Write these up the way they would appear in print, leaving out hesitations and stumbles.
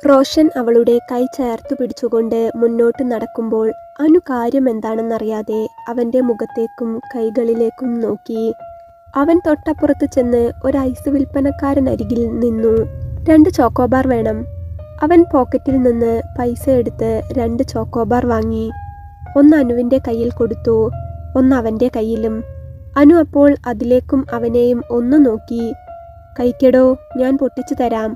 റോഷൻ അവളുടെ കൈ ചേർത്തു പിടിച്ചുകൊണ്ട് മുന്നോട്ട് നടക്കുമ്പോൾ അനു കാര്യം എന്താണെന്നറിയാതെ അവൻ്റെ മുഖത്തേക്കും കൈകളിലേക്കും നോക്കി. അവൻ തൊട്ടപ്പുറത്ത് ചെന്ന് ഒരു ഐസ് വിൽപ്പനക്കാരനരികിൽ നിന്നു. 2 ചോക്കോബാർ വേണം. അവൻ പോക്കറ്റിൽ നിന്ന് പൈസ എടുത്ത് 2 ചോക്കോബാർ വാങ്ങി. ഒന്ന് അനുവിൻ്റെ കയ്യിൽ കൊടുത്തു, ഒന്ന് അവൻ്റെ കയ്യിലും. അനു അപ്പോൾ അതിലേക്കും അവനെയും ഒന്ന് നോക്കി. കഴിക്കടോ, ഞാൻ പൊട്ടിച്ചു തരാം.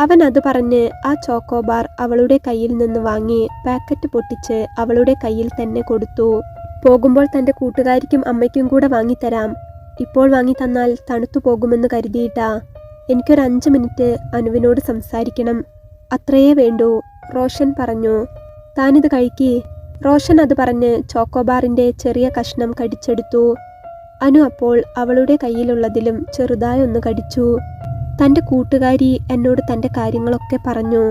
അവൻ അത് പറഞ്ഞ് ആ ചോക്കോബാർ അവളുടെ കയ്യിൽ നിന്ന് വാങ്ങി പാക്കറ്റ് പൊട്ടിച്ച് അവളുടെ കയ്യിൽ തന്നെ കൊടുത്തു. പോകുമ്പോൾ തൻ്റെ കൂട്ടുകാരിക്കും അമ്മയ്ക്കും കൂടെ വാങ്ങിത്തരാം. ഇപ്പോൾ വാങ്ങി തന്നാൽ തണുത്തു പോകുമെന്ന് കരുതിയിട്ടാ. എനിക്കൊരു 5 മിനിറ്റ് അനുവിനോട് സംസാരിക്കണം. അത്രയേ വേണ്ടൂ, റോഷൻ പറഞ്ഞു. താനിത് കഴിക്കി. റോഷൻ അത് പറഞ്ഞ് ചോക്കോബാറിൻ്റെ ചെറിയ കഷ്ണം കടിച്ചെടുത്തു. അനു അപ്പോൾ അവളുടെ കയ്യിലുള്ളതിലും ചെറുതായി ഒന്ന് കടിച്ചു. തൻ്റെ കൂട്ടുകാരി എന്നോട് തൻ്റെ കാര്യങ്ങളൊക്കെ പറഞ്ഞു.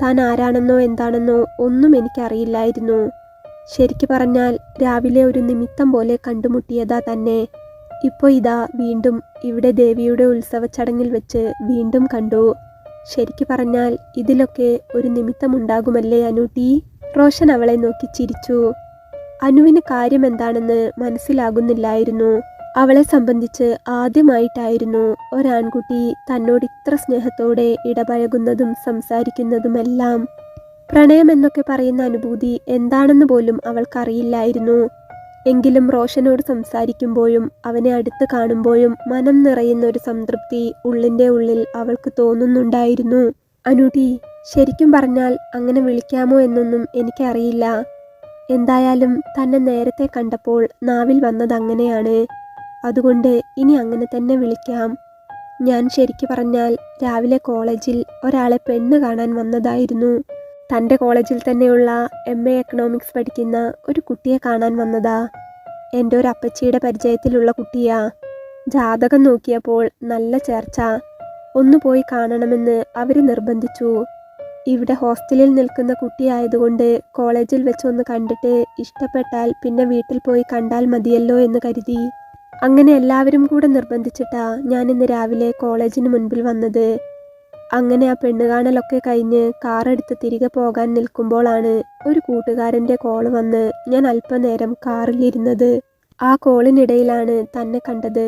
താൻ ആരാണെന്നോ എന്താണെന്നോ ഒന്നും എനിക്കറിയില്ലായിരുന്നു. ശരിക്കു പറഞ്ഞാൽ രാവിലെ ഒരു നിമിത്തം പോലെ കണ്ടുമുട്ടിയതാ തന്നെ. ഇപ്പോൾ ഇതാ വീണ്ടും ഇവിടെ ദേവിയുടെ ഉത്സവ ചടങ്ങിൽ വെച്ച് വീണ്ടും കണ്ടു. ശരിക്കു പറഞ്ഞാൽ ഇതിലൊക്കെ ഒരു നിമിത്തമുണ്ടാകുമല്ലേ അനൂട്ടി? റോഷൻ അവളെ നോക്കി ചിരിച്ചു. അനുവിന് കാര്യം എന്താണെന്ന് മനസ്സിലാകുന്നില്ലായിരുന്നു. അവളെ സംബന്ധിച്ച് ആദ്യമായിട്ടായിരുന്നു ഒരാൺകുട്ടി തന്നോട് ഇത്ര സ്നേഹത്തോടെ ഇടപഴകുന്നതും സംസാരിക്കുന്നതുമെല്ലാം. പ്രണയം എന്നൊക്കെ പറയുന്ന അനുഭൂതി എന്താണെന്ന് പോലും അവൾക്കറിയില്ലായിരുന്നു. എങ്കിലും റോഷനോട് സംസാരിക്കുമ്പോഴും അവനെ അടുത്ത് കാണുമ്പോഴും മനം നിറയുന്ന ഒരു സംതൃപ്തി ഉള്ളിൻ്റെ ഉള്ളിൽ അവൾക്ക് തോന്നുന്നുണ്ടായിരുന്നു. അനൂട്ടി, ശരിക്കും പറഞ്ഞാൽ അങ്ങനെ വിളിക്കാമോ എന്നൊന്നും എനിക്കറിയില്ല. എന്തായാലും തന്നെ നേരത്തെ കണ്ടപ്പോൾ നാവിൽ വന്നത് അങ്ങനെയാണ്. അതുകൊണ്ട് ഇനി അങ്ങനെ തന്നെ വിളിക്കാം. ഞാൻ ശരിക്കു പറഞ്ഞാൽ രാവിലെ കോളേജിൽ ഒരാളെ പെണ്ണ് കാണാൻ വന്നതായിരുന്നു. തൻ്റെ കോളേജിൽ തന്നെയുള്ള MA എക്കണോമിക്സ് പഠിക്കുന്ന ഒരു കുട്ടിയെ കാണാൻ വന്നതാ. എൻ്റെ ഒരു അപ്പച്ചിയുടെ പരിചയത്തിലുള്ള കുട്ടിയാ. ജാതകം നോക്കിയപ്പോൾ നല്ല ചേർച്ച. ഒന്ന് പോയി കാണണമെന്ന് അവർ നിർബന്ധിച്ചു. ഇവിടെ ഹോസ്റ്റലിൽ നിൽക്കുന്ന കുട്ടിയായതുകൊണ്ട് കോളേജിൽ വെച്ച് ഒന്ന് കണ്ടിട്ട് ഇഷ്ടപ്പെട്ടാൽ പിന്നെ വീട്ടിൽ പോയി കണ്ടാൽ മതിയല്ലോ എന്ന് കരുതി. അങ്ങനെ എല്ലാവരും കൂടെ നിർബന്ധിച്ചിട്ടാ ഞാൻ ഇന്ന് രാവിലെ കോളേജിന് മുൻപിൽ വന്നത്. അങ്ങനെ ആ പെണ്ണുകാണലൊക്കെ കഴിഞ്ഞ് കാറെടുത്ത് തിരികെ പോകാൻ നിൽക്കുമ്പോഴാണ് ഒരു കൂട്ടുകാരൻ്റെ കോള് വന്ന് ഞാൻ അല്പനേരം കാറിലിരുന്നത്. ആ കോളിനിടയിലാണ് തന്നെ കണ്ടത്.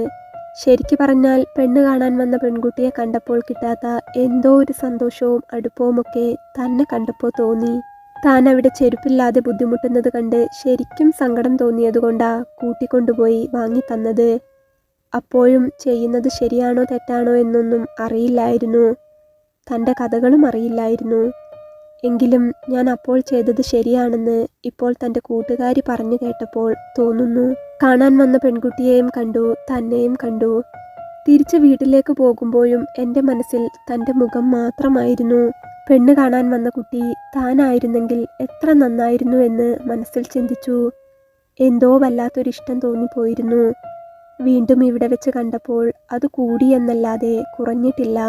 ശരിക്കു പറഞ്ഞാൽ പെണ്ണ് കാണാൻ വന്ന പെൺകുട്ടിയെ കണ്ടപ്പോൾ കിട്ടാത്ത എന്തോ ഒരു സന്തോഷവും അടുപ്പവുമൊക്കെ തന്നെ കണ്ടപ്പോൾ തോന്നി. താൻ അവിടെ ചെരുപ്പില്ലാതെ ബുദ്ധിമുട്ടുന്നത് കണ്ട് ശരിക്കും സങ്കടം തോന്നിയതുകൊണ്ടാ കൂട്ടിക്കൊണ്ടുപോയി വാങ്ങി തന്നത്. അപ്പോഴും ചെയ്യുന്നത് ശരിയാണോ തെറ്റാണോ എന്നൊന്നും അറിയില്ലായിരുന്നു. തൻ്റെ കഥകളും അറിയില്ലായിരുന്നു. എങ്കിലും ഞാൻ അപ്പോൾ ചെയ്തത് ശരിയാണെന്ന് ഇപ്പോൾ തൻ്റെ കൂട്ടുകാരി പറഞ്ഞു കേട്ടപ്പോൾ തോന്നുന്നു. കാണാൻ വന്ന പെൺകുട്ടിയെയും കണ്ടു, തന്നെയും കണ്ടു. തിരിച്ച് വീട്ടിലേക്ക് പോകുമ്പോഴും എൻ്റെ മനസ്സിൽ തൻ്റെ മുഖം മാത്രമായിരുന്നു. പെണ്ണ് കാണാൻ വന്ന കുട്ടി താനായിരുന്നെങ്കിൽ എത്ര നന്നായിരുന്നു എന്ന് മനസ്സിൽ ചിന്തിച്ചു. എന്തോ വല്ലാത്തൊരിഷ്ടം തോന്നിപ്പോയിരുന്നു. വീണ്ടും ഇവിടെ വെച്ച് കണ്ടപ്പോൾ അത് കൂടി എന്നല്ലാതെ കുറഞ്ഞിട്ടില്ല.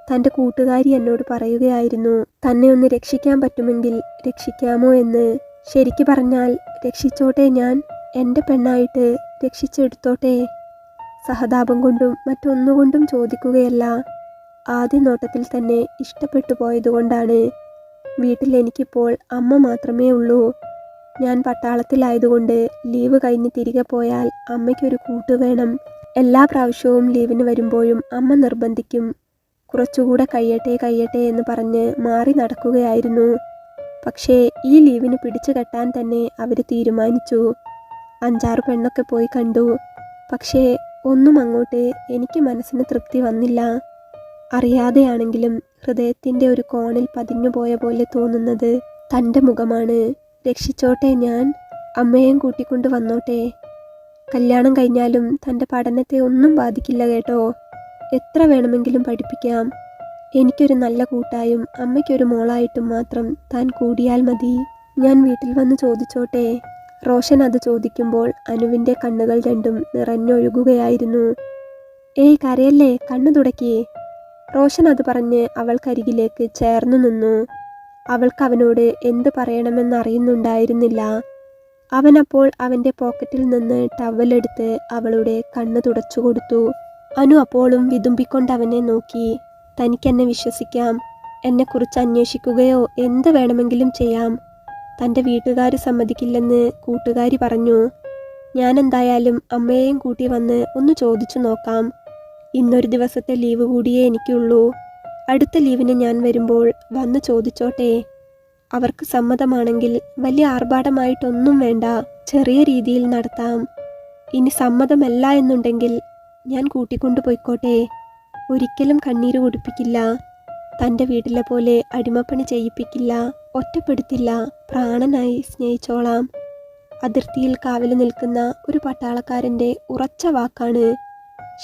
തൻ്റെ കൂട്ടുകാരി എന്നോട് പറയുകയായിരുന്നു, തന്നെ ഒന്ന് രക്ഷിക്കാൻ പറ്റുമെങ്കിൽ രക്ഷിക്കാമോ എന്ന്. ശരിക്കു പറഞ്ഞാൽ രക്ഷിച്ചോട്ടെ, ഞാൻ എൻ്റെ പെണ്ണായിട്ട് രക്ഷിച്ചെടുത്തോട്ടെ. സഹതാപം കൊണ്ടും മറ്റൊന്നുകൊണ്ടും ചോദിക്കുകയല്ല. ആദ്യ നോട്ടത്തിൽ തന്നെ ഇഷ്ടപ്പെട്ടു പോയതുകൊണ്ടാണ്. വീട്ടിൽ എനിക്കിപ്പോൾ അമ്മ മാത്രമേ ഉള്ളൂ. ഞാൻ പട്ടാളത്തിലായതുകൊണ്ട് ലീവ് കഴിഞ്ഞ് തിരികെ പോയാൽ അമ്മയ്ക്കൊരു കൂട്ട് വേണം. എല്ലാ പ്രാവശ്യവും ലീവിന് വരുമ്പോഴും അമ്മ നിർബന്ധിക്കും. കുറച്ചുകൂടെ കഴിയട്ടെ എന്ന് പറഞ്ഞ് മാറി നടക്കുകയായിരുന്നു. പക്ഷേ ഈ ലീവിന് പിടിച്ചു കെട്ടാൻ തന്നെ അവർ തീരുമാനിച്ചു. 5-6 പെണ്ണൊക്കെ പോയി കണ്ടു. പക്ഷേ ഒന്നും അങ്ങോട്ട് എനിക്ക് മനസ്സിന് തൃപ്തി വന്നില്ല. അറിയാതെയാണെങ്കിലും ഹൃദയത്തിൻ്റെ ഒരു കോണിൽ പതിഞ്ഞുപോയ പോലെ തോന്നുന്നത് തൻ്റെ മുഖമാണ്. രക്ഷിച്ചോട്ടെ, ഞാൻ അമ്മയെയും കൂട്ടിക്കൊണ്ട് വന്നോട്ടെ. കല്യാണം കഴിഞ്ഞാലും തൻ്റെ പഠനത്തെ ഒന്നും ബാധിക്കില്ല കേട്ടോ. എത്ര വേണമെങ്കിലും പഠിപ്പിക്കാം. എനിക്കൊരു നല്ല കൂട്ടായും അമ്മയ്ക്കൊരു മോളായിട്ടും മാത്രം താൻ കൂടിയാൽ മതി. ഞാൻ വീട്ടിൽ വന്ന് ചോദിച്ചോട്ടെ? റോഷൻ അത് ചോദിക്കുമ്പോൾ അനുവിൻ്റെ കണ്ണുകൾ രണ്ടും നിറഞ്ഞൊഴുകുകയായിരുന്നു. ഏയ് കരയല്ലേ, കണ്ണു തുടക്കി. റോഷൻ അത് പറഞ്ഞ് അവൾക്കരികിലേക്ക് ചേർന്നു നിന്നു. അവൾക്ക് അവനോട് എന്ത് പറയണമെന്നറിയുന്നുണ്ടായിരുന്നില്ല. അവനപ്പോൾ അവൻ്റെ പോക്കറ്റിൽ നിന്ന് ടവലെടുത്ത് അവളുടെ കണ്ണ് തുടച്ചു കൊടുത്തു. അനു അപ്പോഴും വിതുമ്പിക്കൊണ്ട് അവനെ നോക്കി. തനിക്കെന്നെ വിശ്വസിക്കാം, എന്നെക്കുറിച്ച് അന്വേഷിക്കുകയോ എന്ത് വേണമെങ്കിലും ചെയ്യാം. തൻ്റെ വീട്ടുകാർ സമ്മതിക്കില്ലെന്ന് കൂട്ടുകാരി പറഞ്ഞു. ഞാൻ എന്തായാലും അമ്മയെയും കൂട്ടി വന്ന് ഒന്ന് ചോദിച്ചു നോക്കാം. ഇന്നൊരു ദിവസത്തെ ലീവ് കൂടിയേ എനിക്കുള്ളൂ. അടുത്ത ലീവിന് ഞാൻ വരുമ്പോൾ വന്ന് ചോദിച്ചോട്ടെ. അവർക്ക് സമ്മതമാണെങ്കിൽ വലിയ ആർഭാടമായിട്ടൊന്നും വേണ്ട, ചെറിയ രീതിയിൽ നടത്താം. ഇനി സമ്മതമല്ല എന്നുണ്ടെങ്കിൽ ഞാൻ കൂട്ടിക്കൊണ്ടു പോയിക്കോട്ടെ. ഒരിക്കലും കണ്ണീര് കുടിപ്പിക്കില്ല. തൻ്റെ വീട്ടിലെ പോലെ അടിമപ്പണി ചെയ്യിപ്പിക്കില്ല, ഒറ്റപ്പെടുത്തില്ല, പ്രാണനായി സ്നേഹിച്ചോളാം. അതിർത്തിയിൽ കാവല് നിൽക്കുന്ന ഒരു പട്ടാളക്കാരൻ്റെ ഉറച്ച വാക്കാണ്.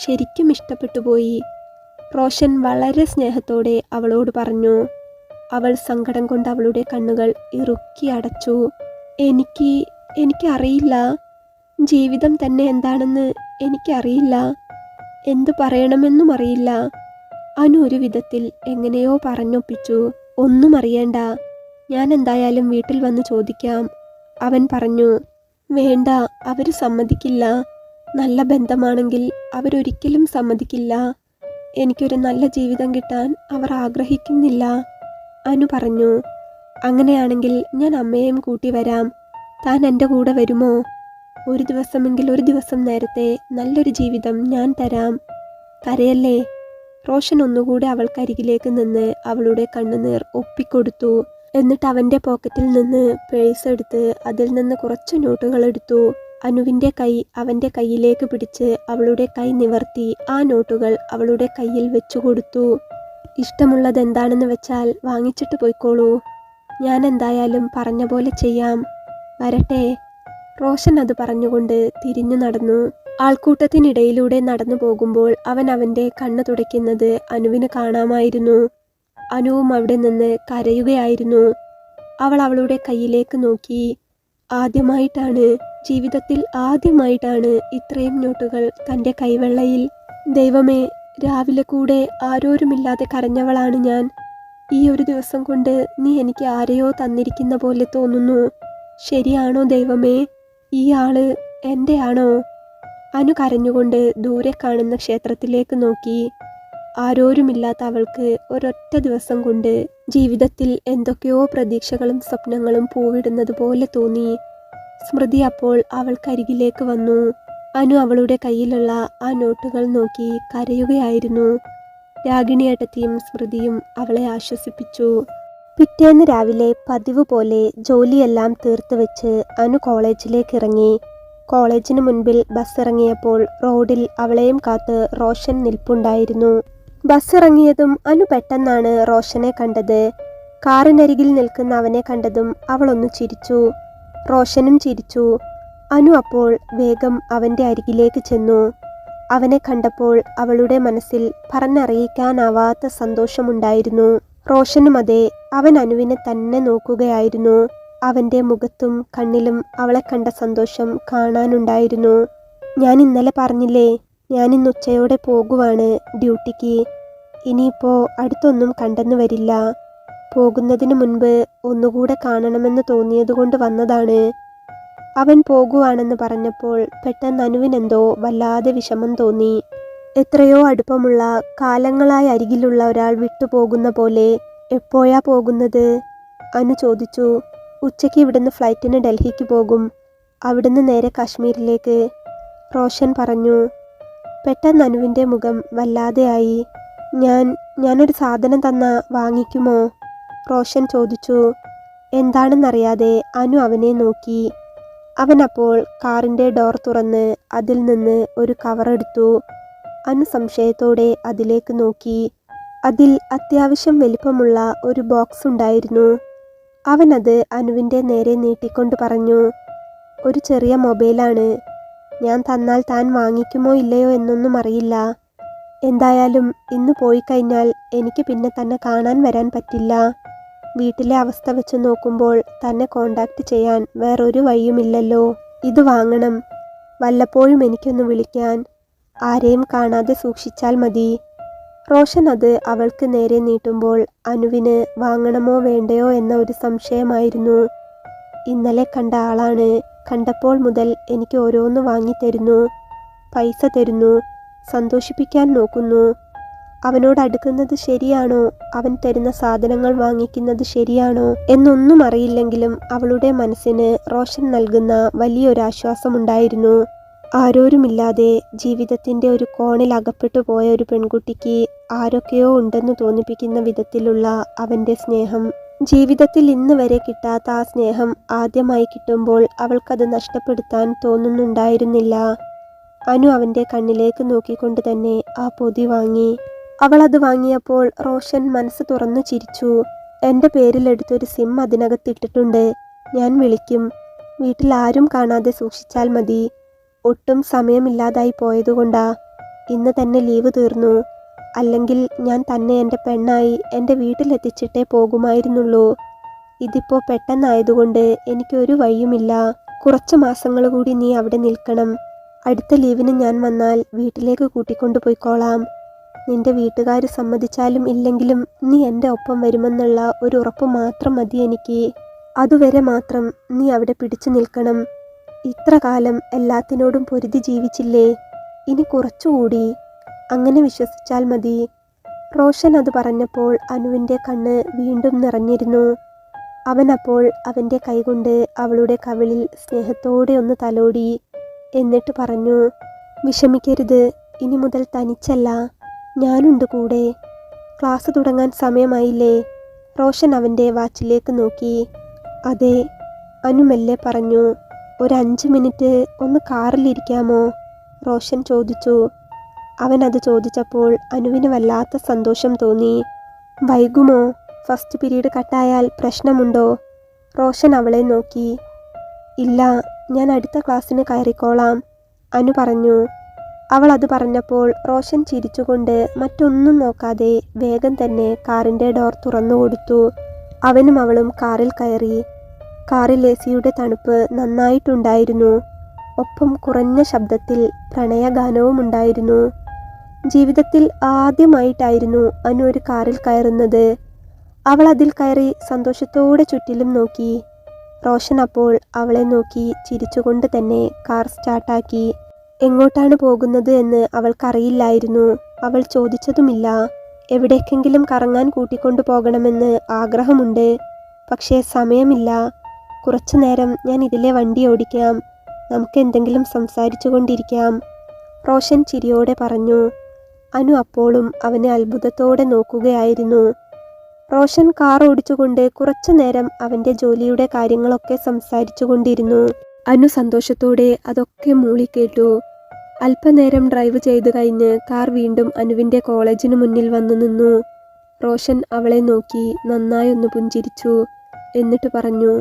ശരിക്കും ഇഷ്ടപ്പെട്ടുപോയി. റോഷൻ വളരെ സ്നേഹത്തോടെ അവളോട് പറഞ്ഞു. അവൾ സങ്കടം കൊണ്ട് അവളുടെ കണ്ണുകൾ ഇറുക്കി അടച്ചു. എനിക്കറിയില്ല. ജീവിതം തന്നെ എന്താണെന്ന് എനിക്കറിയില്ല. എന്തു പറയണമെന്നും അറിയില്ല. അനു ഒരു വിധത്തിൽ എങ്ങനെയോ പറഞ്ഞൊപ്പിച്ചു. ഒന്നും അറിയണ്ട, ഞാൻ എന്തായാലും വീട്ടിൽ വന്ന് ചോദിക്കാം. അവൻ പറഞ്ഞു. വേണ്ട, അവര് സമ്മതിക്കില്ല. നല്ല ബന്ധമാണെങ്കിൽ അവരൊരിക്കലും സമ്മതിക്കില്ല. എനിക്കൊരു നല്ല ജീവിതം കിട്ടാൻ അവർ ആഗ്രഹിക്കുന്നില്ല. അനു പറഞ്ഞു. അങ്ങനെയാണെങ്കിൽ ഞാൻ അമ്മയെയും കൂട്ടി വരാം. താൻ എൻ്റെ കൂടെ വരുമോ? ഒരു ദിവസമെങ്കിൽ ഒരു ദിവസം നേരത്തെ നല്ലൊരു ജീവിതം ഞാൻ തരാം. കരയല്ലേ. റോഷൻ ഒന്നുകൂടെ അവൾക്കരികിലേക്ക് നിന്ന് അവളുടെ കണ്ണുനീർ ഒപ്പിക്കൊടുത്തു. എന്നിട്ട് അവൻ്റെ പോക്കറ്റിൽ നിന്ന് പേഴ്സ് എടുത്ത് അതിൽ നിന്ന് കുറച്ച് നോട്ടുകൾ എടുത്തു. അനുവിൻ്റെ കൈ അവൻ്റെ കയ്യിലേക്ക് പിടിച്ച് അവളുടെ കൈ നിവർത്തി ആ നോട്ടുകൾ അവളുടെ കയ്യിൽ വെച്ചു കൊടുത്തു. ഇഷ്ടമുള്ളത് എന്താണെന്ന് വെച്ചാൽ വാങ്ങിച്ചിട്ട് പോയിക്കോളൂ. ഞാൻ എന്തായാലും പറഞ്ഞ പോലെ ചെയ്യാം. വരട്ടെ. റോഷൻ അത് പറഞ്ഞുകൊണ്ട് തിരിഞ്ഞു നടന്നു. ആൾക്കൂട്ടത്തിനിടയിലൂടെ നടന്നു പോകുമ്പോൾ അവൻ അവൻ്റെ കണ്ണ് തുടയ്ക്കുന്നത് അനുവിന് കാണാമായിരുന്നു. അനുവും അവിടെ നിന്ന് കരയുകയായിരുന്നു. അവൾ അവളുടെ കയ്യിലേക്ക് നോക്കി. ജീവിതത്തിൽ ആദ്യമായിട്ടാണ് ഇത്രയും നോട്ടുകൾ തൻ്റെ കൈവെള്ളയിൽ. ദൈവമേ, രാവിലെ കൂടെ ആരോരുമില്ലാതെ കരഞ്ഞവളാണ് ഞാൻ. ഈ ഒരു ദിവസം കൊണ്ട് നീ എനിക്ക് ആരെയോ തന്നിരിക്കുന്ന പോലെ തോന്നുന്നു. ശരിയാണോ ദൈവമേ? ഈ ആള് എൻ്റെ ആണോ? അനു കരഞ്ഞുകൊണ്ട് ദൂരെ കാണുന്ന ക്ഷേത്രത്തിലേക്ക് നോക്കി. ആരോരുമില്ലാത്ത അവൾക്ക് ഒരൊറ്റ ദിവസം കൊണ്ട് ജീവിതത്തിൽ എന്തൊക്കെയോ പ്രതീക്ഷകളും സ്വപ്നങ്ങളും പൂവിടുന്നത് പോലെ തോന്നി. സ്മൃതി അപ്പോൾ അവൾക്കരികിലേക്ക് വന്നു. അനു അവളുടെ കയ്യിലുള്ള ആ നോട്ടുകൾ നോക്കി കരയുകയായിരുന്നു. രാഗിണിയേട്ടത്തിയും സ്മൃതിയും അവളെ ആശ്വസിപ്പിച്ചു. പിറ്റേന്ന് രാവിലെ പതിവ് പോലെ ജോലിയെല്ലാം തീർത്ത് വെച്ച് അനു കോളേജിലേക്ക് ഇറങ്ങി. കോളേജിന് മുൻപിൽ ബസ് ഇറങ്ങിയപ്പോൾ റോഡിൽ അവളെയും കാത്ത് റോഷൻ നിൽപ്പുണ്ടായിരുന്നു. ബസ് ഇറങ്ങിയതും അനു പെട്ടെന്നാണ് റോഷനെ കണ്ടത്. കാറിനരികിൽ നിൽക്കുന്ന അവനെ കണ്ടതും അവളൊന്ന് ചിരിച്ചു. റോഷനും ചിരിച്ചു. അനു അപ്പോൾ വേഗം അവൻ്റെ അരികിലേക്ക് ചെന്നു. അവനെ കണ്ടപ്പോൾ അവളുടെ മനസ്സിൽ പറഞ്ഞറിയിക്കാനാവാത്ത സന്തോഷമുണ്ടായിരുന്നു. റോഷനും അതെ. അവൻ അനുവിനെ തന്നെ നോക്കുകയായിരുന്നു. അവൻ്റെ മുഖത്തും കണ്ണിലും അവളെ കണ്ട സന്തോഷം കാണാനുണ്ടായിരുന്നു. ഞാൻ ഇന്നലെ പറഞ്ഞില്ലേ, ഞാൻ ഇന്ന് ഉച്ചയോടെ പോകുവാണ് ഡ്യൂട്ടിക്ക്. ഇനിയിപ്പോൾ അടുത്തൊന്നും കണ്ടെന്നു വരില്ല. പോകുന്നതിന് മുൻപ് ഒന്നുകൂടെ കാണണമെന്ന് തോന്നിയതുകൊണ്ട് വന്നതാണ്. അവൻ പോകുവാണെന്ന് പറഞ്ഞപ്പോൾ പെട്ടെന്ന് അനുവിനെന്തോ വല്ലാതെ വിഷമം തോന്നി. എത്രയോ അടുപ്പമുള്ള, കാലങ്ങളായി അരികിലുള്ള ഒരാൾ വിട്ടുപോകുന്ന പോലെ. എപ്പോഴാ പോകുന്നത്? അനു ചോദിച്ചു. ഉച്ചയ്ക്ക് ഇവിടുന്ന് ഫ്ലൈറ്റിന് ഡൽഹിക്ക് പോകും. അവിടുന്ന് നേരെ കാശ്മീരിലേക്ക്, റോഷൻ പറഞ്ഞു. പെട്ടെന്ന് അനുവിൻ്റെ മുഖം വല്ലാതെയായി. ഞാനൊരു സാധനം തന്നാ വാങ്ങിക്കുമോ? റോഷൻ ചോദിച്ചു. എന്താണെന്നറിയാതെ അനു അവനെ നോക്കി. അവനപ്പോൾ കാറിൻ്റെ ഡോർ തുറന്ന് അതിൽ നിന്ന് ഒരു കവറെടുത്തു. അനു സംശയത്തോടെ അതിലേക്ക് നോക്കി. അതിൽ അത്യാവശ്യം വലിപ്പമുള്ള ഒരു ബോക്സ് ഉണ്ടായിരുന്നു. അവനത് അനുവിൻ്റെ നേരെ നീട്ടിക്കൊണ്ട് പറഞ്ഞു. ഒരു ചെറിയ മൊബൈലാണ്. ഞാൻ തന്നാൽ താൻ വാങ്ങിക്കുമോ ഇല്ലയോ എന്നൊന്നും അറിയില്ല. എന്തായാലും ഇന്ന് പോയി കഴിഞ്ഞാൽ എനിക്ക് പിന്നെ തന്നെ കാണാൻ വരാൻ പറ്റില്ല. വീട്ടിലെ അവസ്ഥ വെച്ച് നോക്കുമ്പോൾ തന്നെ കോണ്ടാക്ട് ചെയ്യാൻ വേറൊരു വഴിയുമില്ലല്ലോ. ഇത് വാങ്ങണം. വല്ലപ്പോഴും എനിക്കൊന്ന് വിളിക്കാൻ. ആരെയും കാണാതെ സൂക്ഷിച്ചാൽ മതി. റോഷൻ അത് അവൾക്ക് നേരെ നീട്ടുമ്പോൾ അനുവിന് വാങ്ങണമോ വേണ്ടയോ എന്ന ഒരു സംശയമായിരുന്നു. ഇന്നലെ കണ്ട ആളാണ്. കണ്ടപ്പോൾ മുതൽ എനിക്ക് ഓരോന്ന് വാങ്ങിത്തരുന്നു, പൈസ തരുന്നു, സന്തോഷിപ്പിക്കാൻ നോക്കുന്നു. അവനോട് അടുക്കുന്നത് ശരിയാണോ, അവൻ തരുന്ന സാധനങ്ങൾ വാങ്ങിക്കുന്നത് ശരിയാണോ എന്നൊന്നും അറിയില്ലെങ്കിലും അവളുടെ മനസ്സിന് റോഷൻ നൽകുന്ന വലിയൊരാശ്വാസമുണ്ടായിരുന്നു. ആരോരുമില്ലാതെ ജീവിതത്തിൻ്റെ ഒരു കോണിൽ അകപ്പെട്ടു പോയ ഒരു പെൺകുട്ടിക്ക് ആരൊക്കെയോ ഉണ്ടെന്ന് തോന്നിപ്പിക്കുന്ന വിധത്തിലുള്ള അവൻ്റെ സ്നേഹം, ജീവിതത്തിൽ ഇന്ന് വരെ കിട്ടാത്ത ആ സ്നേഹം ആദ്യമായി കിട്ടുമ്പോൾ അവൾക്കത് നഷ്ടപ്പെടുത്താൻ തോന്നുന്നുണ്ടായിരുന്നില്ല. അനു അവൻ്റെ കണ്ണിലേക്ക് നോക്കിക്കൊണ്ട് തന്നെ ആ പൊതി വാങ്ങി. അവൾ അത് വാങ്ങിയപ്പോൾ റോഷൻ മനസ്സ് തുറന്നു ചിരിച്ചു. എൻ്റെ പേരിലെടുത്തൊരു സിം അതിനകത്തിട്ടിട്ടുണ്ട്, ഞാൻ വിളിക്കും. വീട്ടിൽ ആരും കാണാതെ സൂക്ഷിച്ചാൽ മതി. ഒട്ടും സമയമില്ലാതായി പോയതുകൊണ്ടാ. ഇന്ന് തന്നെ ലീവ് തീർന്നു. അല്ലെങ്കിൽ ഞാൻ തന്നെ എൻ്റെ പെണ്ണായി എൻ്റെ വീട്ടിലെത്തിച്ചിട്ടേ പോകുമായിരുന്നുള്ളൂ. ഇതിപ്പോൾ പെട്ടെന്നായതുകൊണ്ട് എനിക്കൊരു വഴിയുമില്ല. കുറച്ച് മാസങ്ങൾ കൂടി നീ അവിടെ നിൽക്കണം. അടുത്ത ലീവിന് ഞാൻ വന്നാൽ വീട്ടിലേക്ക് കൂട്ടിക്കൊണ്ടു പോയിക്കോളാം. നിന്റെ വീട്ടുകാർ സമ്മതിച്ചാലും ഇല്ലെങ്കിലും നീ എൻ്റെ ഒപ്പം വരുമെന്നുള്ള ഒരു ഉറപ്പ് മാത്രം മതി എനിക്ക്. അതുവരെ മാത്രം നീ അവിടെ പിടിച്ചു നിൽക്കണം. ഇത്ര കാലം എല്ലാത്തിനോടും പൊരുതി ജീവിച്ചില്ലേ, ഇനി കുറച്ചുകൂടി. അങ്ങനെ വിശ്വസിച്ചാൽ മതി. റോഷൻ അത് പറഞ്ഞപ്പോൾ അനുവിൻ്റെ കണ്ണ് വീണ്ടും നിറഞ്ഞിരുന്നു. അവൻ അപ്പോൾ അവൻ്റെ കൈകൊണ്ട് അവളുടെ കവിളിൽ സ്നേഹത്തോടെ ഒന്ന് തലോടി. എന്നിട്ട് പറഞ്ഞു, വിഷമിക്കരുത്, ഇനി മുതൽ തനിച്ചല്ല, ഞാനുണ്ട് കൂടെ. ക്ലാസ് തുടങ്ങാൻ സമയമായില്ലേ? റോഷൻ അവൻ്റെ വാച്ചിലേക്ക് നോക്കി. അതെ, അനു മെല്ലെ പറഞ്ഞു. ഒരു 5 മിനിറ്റ് ഒന്ന് കാറിലിരിക്കാമോ? റോഷൻ ചോദിച്ചു. അവൻ അത് ചോദിച്ചപ്പോൾ അനുവിന് വല്ലാത്ത സന്തോഷം തോന്നി. വൈകുമോ? ഫസ്റ്റ് പീരീഡ് കട്ടായാൽ പ്രശ്നമുണ്ടോ? റോഷൻ അവളെ നോക്കി. ഇല്ല, ഞാൻ അടുത്ത ക്ലാസ്സിന് കയറിക്കോളാം, അനു പറഞ്ഞു. അവൾ അത് പറഞ്ഞപ്പോൾ റോഷൻ ചിരിച്ചുകൊണ്ട് മറ്റൊന്നും നോക്കാതെ വേഗം തന്നെ കാറിൻ്റെ ഡോർ തുറന്നു കൊടുത്തു. അവനും അവളും കാറിൽ കയറി. കാറിൽ എസിയുടെ തണുപ്പ് നന്നായിട്ടുണ്ടായിരുന്നു. ഒപ്പം കുറഞ്ഞ ശബ്ദത്തിൽ പ്രണയഗാനവും ഉണ്ടായിരുന്നു. ജീവിതത്തിൽ ആദ്യമായിട്ടായിരുന്നു അനു ഒരു കാറിൽ കയറുന്നത്. അവൾ അതിൽ കയറി സന്തോഷത്തോടെ ചുറ്റിലും നോക്കി. റോഷൻ അപ്പോൾ അവളെ നോക്കി ചിരിച്ചുകൊണ്ട് തന്നെ കാർ സ്റ്റാർട്ടാക്കി. എങ്ങോട്ടാണ് പോകുന്നത് എന്ന് അവൾക്കറിയില്ലായിരുന്നു. അവൾ ചോദിച്ചതുമില്ല. എവിടേക്കെങ്കിലും കറങ്ങാൻ കൂട്ടിക്കൊണ്ടു പോകണമെന്ന് ആഗ്രഹമുണ്ട്, പക്ഷേ സമയമില്ല. കുറച്ചു നേരം ഞാൻ ഇതിലെ വണ്ടി ഓടിക്കാം, നമുക്ക് എന്തെങ്കിലും സംസാരിച്ചു കൊണ്ടിരിക്കാം, റോഷൻ ചിരിയോടെ പറഞ്ഞു. അനു അപ്പോഴും അവനെ അത്ഭുതത്തോടെ നോക്കുകയായിരുന്നു. റോഷൻ കാർ ഓടിച്ചുകൊണ്ട് കുറച്ചു നേരം അവൻ്റെ ജോലിയുടെ കാര്യങ്ങളൊക്കെ സംസാരിച്ചു കൊണ്ടിരുന്നു. അനു സന്തോഷത്തോടെ അതൊക്കെ മൂളിക്കേട്ടു. അല്പനേരം ഡ്രൈവ് ചെയ്ത് കഴിഞ്ഞ് കാർ വീണ്ടും അനുവിൻ്റെ കോളേജിന് മുന്നിൽ വന്നു നിന്നു. റോഷൻ അവളെ നോക്കി നന്നായി ഒന്ന് പുഞ്ചിരിച്ചു. എന്നിട്ട് പറഞ്ഞു,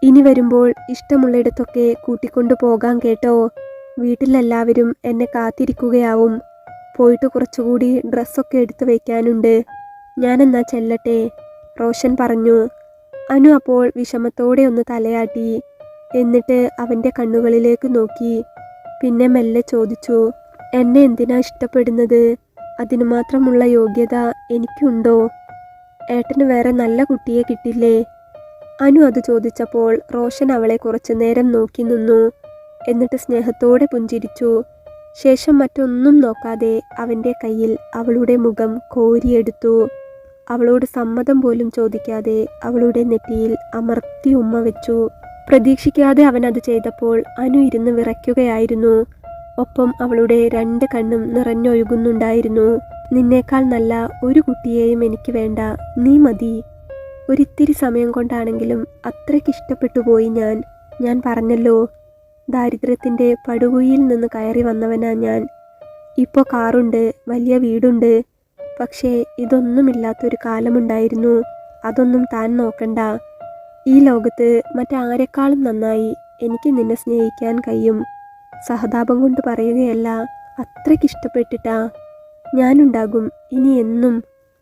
ഇനി വരുമ്പോൾ ഇഷ്ടമുള്ളിടത്തൊക്കെ കൂട്ടിക്കൊണ്ടു പോകാൻ കേട്ടോ. വീട്ടിലെല്ലാവരും എന്നെ കാത്തിരിക്കുകയാവും. പോയിട്ട് കുറച്ചുകൂടി ഡ്രസ്സൊക്കെ എടുത്തു വയ്ക്കാനുണ്ട്. ഞാനെന്നാ ചെല്ലട്ടെ, റോഷൻ പറഞ്ഞു. അനു അപ്പോൾ വിഷമത്തോടെ ഒന്ന് തലയാട്ടി. എന്നിട്ട് അവൻ്റെ കണ്ണുകളിലേക്ക് നോക്കി. പിന്നെ മെല്ലെ ചോദിച്ചു, എന്നെ എന്തിനാ ഇഷ്ടപ്പെടുന്നത്? അതിനു മാത്രമുള്ള യോഗ്യത എനിക്കുണ്ടോ? ഏട്ടന് വേറെ നല്ല കുട്ടിയെ കിട്ടില്ലേ? അനു അത് ചോദിച്ചപ്പോൾ റോഷൻ അവളെ കുറച്ചു നേരം നോക്കി നിന്നു. എന്നിട്ട് സ്നേഹത്തോടെ പുഞ്ചിരിച്ചു. ശേഷം മറ്റൊന്നും നോക്കാതെ അവൻ്റെ കയ്യിൽ അവളുടെ മുഖം കോരിയെടുത്തു. അവളോട് സമ്മതം പോലും ചോദിക്കാതെ അവളുടെ നെറ്റിയിൽ അമർത്തി ഉമ്മ വെച്ചു. പ്രതീക്ഷിക്കാതെ അവൻ അത് ചെയ്തപ്പോൾ അനു ഇരുന്ന് വിറയ്ക്കുകയായിരുന്നു. ഒപ്പം അവളുടെ 2 കണ്ണും നിറഞ്ഞൊഴുകുന്നുണ്ടായിരുന്നു. നിന്നേക്കാൾ നല്ല ഒരു കുട്ടിയെയും എനിക്ക് വേണ്ട, നീ മതി. ഒരിത്തിരി സമയം കൊണ്ടാണെങ്കിലും അത്രയ്ക്കിഷ്ടപ്പെട്ടു പോയി ഞാൻ പറഞ്ഞല്ലോ, ദാരിദ്ര്യത്തിൻ്റെ പടുകുഴിയിൽ നിന്ന് കയറി വന്നവനാ ഞാൻ. ഇപ്പോൾ കാറുണ്ട്, വലിയ വീടുണ്ട്. പക്ഷേ ഇതൊന്നുമില്ലാത്തൊരു കാലമുണ്ടായിരുന്നു. അതൊന്നും താൻ നോക്കണ്ട. ഈ ലോകത്ത് മറ്റാരെക്കാളും നന്നായി എനിക്ക് നിന്നെ സ്നേഹിക്കാൻ കഴിയും. സഹതാപം കൊണ്ട് പറയുകയല്ല, അത്രയ്ക്കിഷ്ടപ്പെട്ടിട്ടാ. ഞാനുണ്ടാകും ഇനി എന്നും.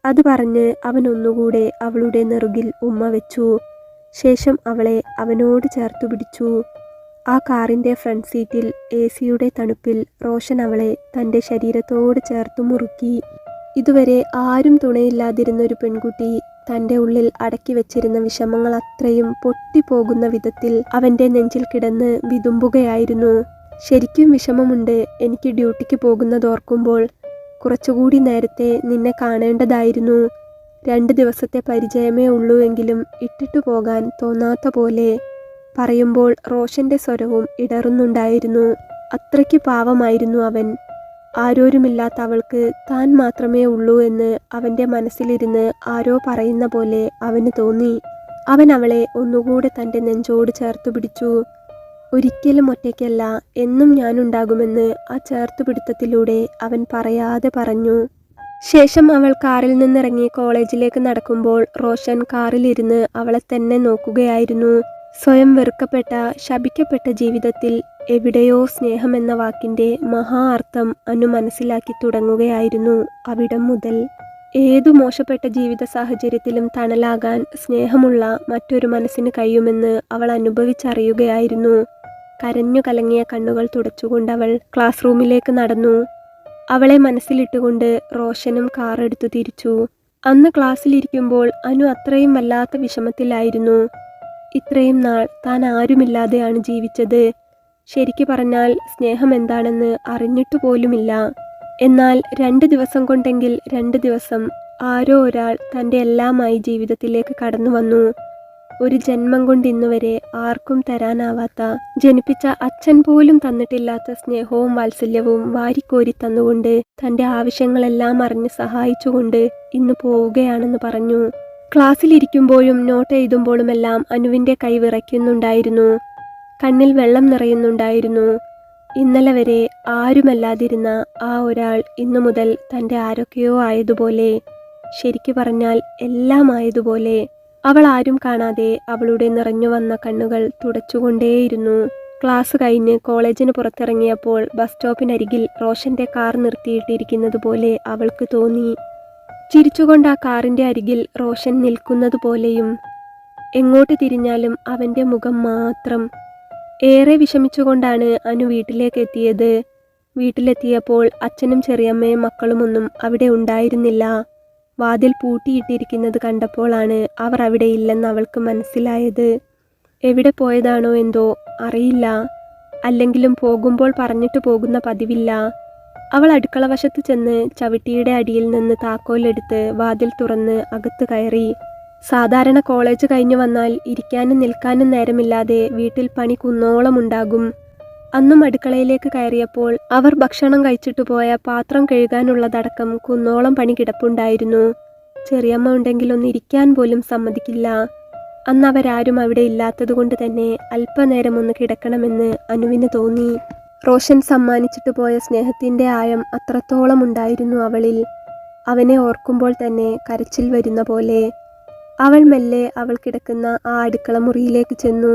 അത് പറഞ്ഞ് അവൻ ഒന്നുകൂടെ അവളുടെ നെറുകിൽ ഉമ്മ വെച്ചു. ശേഷം അവളെ അവനോട് ചേർത്തു പിടിച്ചു. ആ കാറിൻ്റെ ഫ്രണ്ട് സീറ്റിൽ എസിയുടെ തണുപ്പിൽ റോഷൻ അവളെ തൻ്റെ ശരീരത്തോട് ചേർത്തു മുറുക്കി. ഇതുവരെ ആരും തുണയില്ലാതിരുന്നൊരു പെൺകുട്ടി തൻ്റെ ഉള്ളിൽ അടക്കി വെച്ചിരുന്ന വിഷമങ്ങൾ അത്രയും പൊട്ടിപ്പോകുന്ന വിധത്തിൽ അവൻ്റെ നെഞ്ചിൽ കിടന്ന് വിതുമ്പുകയായിരുന്നു. ശരിക്കും വിഷമമുണ്ട് എനിക്ക് ഡ്യൂട്ടിക്ക് പോകുന്നതോർക്കുമ്പോൾ. കുറച്ചുകൂടി നേരത്തെ നിന്നെ കാണേണ്ടതായിരുന്നു. 2 ദിവസത്തെ പരിചയമേ ഉള്ളൂ എങ്കിലും ഇട്ടിട്ടു പോകാൻ തോന്നാത്ത പോലെ. പറയുമ്പോൾ റോഷന്റെ സ്വരവും ഇടറുന്നുണ്ടായിരുന്നു. അത്രയ്ക്ക് പാവമായിരുന്നു അവൻ. ആരോരുമില്ലാത്ത അവൾക്ക് താൻ മാത്രമേ ഉള്ളൂ എന്ന് അവൻ്റെ മനസ്സിലിരുന്ന് ആരോ പറയുന്ന പോലെ അവന് തോന്നി. അവൻ അവളെ ഒന്നുകൂടെ തൻ്റെ നെഞ്ചോട് ചേർത്തു പിടിച്ചു. ഒരിക്കലും ഒറ്റയ്ക്കല്ല, എന്നും ഞാനുണ്ടാകുമെന്ന് ആ ചേർത്തുപിടുത്തത്തിലൂടെ അവൻ പറയാതെ പറഞ്ഞു. ശേഷം അവൾ കാറിൽ നിന്നിറങ്ങി കോളേജിലേക്ക് നടക്കുമ്പോൾ റോഷൻ കാറിലിരുന്ന് അവളെ തന്നെ നോക്കുകയായിരുന്നു. സ്വയം വെറുക്കപ്പെട്ട, ശപിക്കപ്പെട്ട ജീവിതത്തിൽ എവിടെയോ സ്നേഹമെന്ന വാക്കിൻ്റെ മഹാ അർത്ഥം അനു മനസ്സിലാക്കി തുടങ്ങുകയായിരുന്നു. അവിടം മുതൽ ഏതു മോശപ്പെട്ട ജീവിത സാഹചര്യത്തിലും തണലാകാൻ സ്നേഹമുള്ള മറ്റൊരു മനസ്സിന് കഴിയുമെന്ന് അവൾ അനുഭവിച്ചറിയുകയായിരുന്നു. കരഞ്ഞു കലങ്ങിയ കണ്ണുകൾ തുടച്ചുകൊണ്ടവൾ ക്ലാസ് റൂമിലേക്ക് നടന്നു. അവളെ മനസ്സിലിട്ടുകൊണ്ട് റോഷനും കാറെടുത്തു തിരിച്ചു. അന്ന് ക്ലാസ്സിലിരിക്കുമ്പോൾ അനു അത്രയും വല്ലാത്ത വിഷമത്തിലായിരുന്നു. ഇത്രയും നാൾ താൻ ആരുമില്ലാതെയാണ് ജീവിച്ചത്. ശരിക്കു പറഞ്ഞാൽ സ്നേഹം എന്താണെന്ന് അറിഞ്ഞിട്ടു പോലുമില്ല. എന്നാൽ 2 ദിവസം കൊണ്ടെങ്കിൽ 2 ദിവസം ആരോ ഒരാൾ തൻ്റെ എല്ലാമായി ജീവിതത്തിലേക്ക് കടന്നു വന്നു. ഒരു ജന്മം കൊണ്ട് ഇന്നുവരെ ആർക്കും തരാനാവാത്ത, ജനിപ്പിച്ച അച്ഛൻ പോലും തന്നിട്ടില്ലാത്ത സ്നേഹവും വാത്സല്യവും വാരിക്കോരി തന്നുകൊണ്ട് തൻ്റെ ആവശ്യങ്ങളെല്ലാം അറിഞ്ഞ് സഹായിച്ചുകൊണ്ട് ഇന്ന് പോവുകയാണെന്ന് പറഞ്ഞു. ക്ലാസ്സിലിരിക്കുമ്പോഴും നോട്ട് എഴുതുമ്പോഴുമെല്ലാം അനുവിൻ്റെ കൈ വിറയ്ക്കുന്നുണ്ടായിരുന്നു. കണ്ണിൽ വെള്ളം നിറയുന്നുണ്ടായിരുന്നു. ഇന്നലെ വരെ ആരുമല്ലാതിരുന്ന ആ ഒരാൾ ഇന്നു മുതൽ തൻ്റെ ആരൊക്കെയോ ആയതുപോലെ, ശരിക്കു പറഞ്ഞാൽ എല്ലാം ആയതുപോലെ. അവൾ ആരും കാണാതെ അവളുടെ നിറഞ്ഞു വന്ന കണ്ണുകൾ തുടച്ചുകൊണ്ടേയിരുന്നു. ക്ലാസ് കഴിഞ്ഞ് കോളേജിന് പുറത്തിറങ്ങിയപ്പോൾ ബസ് സ്റ്റോപ്പിനരികിൽ റോഷന്റെ കാർ നിർത്തിയിട്ടിരിക്കുന്നത് പോലെ അവൾക്ക് തോന്നി. ചിരിച്ചുകൊണ്ട് ആ കാറിൻ്റെ അരികിൽ റോഷൻ നിൽക്കുന്നത് പോലെയും. എങ്ങോട്ട് തിരിഞ്ഞാലും അവൻ്റെ മുഖം മാത്രം. ഏറെ വിഷമിച്ചുകൊണ്ടാണ് അനു വീട്ടിലേക്ക് എത്തിയത്. വീട്ടിലെത്തിയപ്പോൾ അച്ഛനും ചെറിയമ്മയും മക്കളുമൊന്നും അവിടെ ഉണ്ടായിരുന്നില്ല. വാതിൽ പൂട്ടിയിട്ടിരിക്കുന്നത് കണ്ടപ്പോഴാണ് അവർ അവിടെ ഇല്ലെന്ന് അവൾക്ക് മനസ്സിലായത്. എവിടെ പോയതാണോ എന്തോ അറിയില്ല. അല്ലെങ്കിലും പോകുമ്പോൾ പറഞ്ഞിട്ട് പോകുന്ന പതിവില്ല. അവൾ അടുക്കള വശത്ത് ചെന്ന് ചവിട്ടിയുടെ അടിയിൽ നിന്ന് താക്കോലെടുത്ത് വാതിൽ തുറന്ന് അകത്ത് കയറി. സാധാരണ കോളേജ് കഴിഞ്ഞു വന്നാൽ ഇരിക്കാനും നിൽക്കാനും നേരമില്ലാതെ വീട്ടിൽ പണി കുന്നോളം ഉണ്ടാകും. അന്നും അടുക്കളയിലേക്ക് കയറിയപ്പോൾ അവർ ഭക്ഷണം കഴിച്ചിട്ട് പോയ പാത്രം കഴുകാനുള്ളതടക്കം കുന്നോളം പണി കിടപ്പുണ്ടായിരുന്നു. ചെറിയമ്മ ഉണ്ടെങ്കിൽ ഒന്ന് ഇരിക്കാൻ പോലും സമ്മതിക്കില്ല. അന്ന് അവരാരും അവിടെ ഇല്ലാത്തതുകൊണ്ട് തന്നെ അല്പനേരം ഒന്ന് കിടക്കണമെന്ന് അനുവിന് തോന്നി. റോഷൻ സമ്മാനിച്ചിട്ട് പോയ സ്നേഹത്തിൻ്റെ ആയം അത്രത്തോളം ഉണ്ടായിരുന്നു അവളിൽ. അവനെ ഓർക്കുമ്പോൾ തന്നെ കരച്ചിൽ വരുന്ന പോലെ. അവൾ മെല്ലെ അവൾ കിടക്കുന്ന ആ അടുക്കള മുറിയിലേക്ക് ചെന്നു.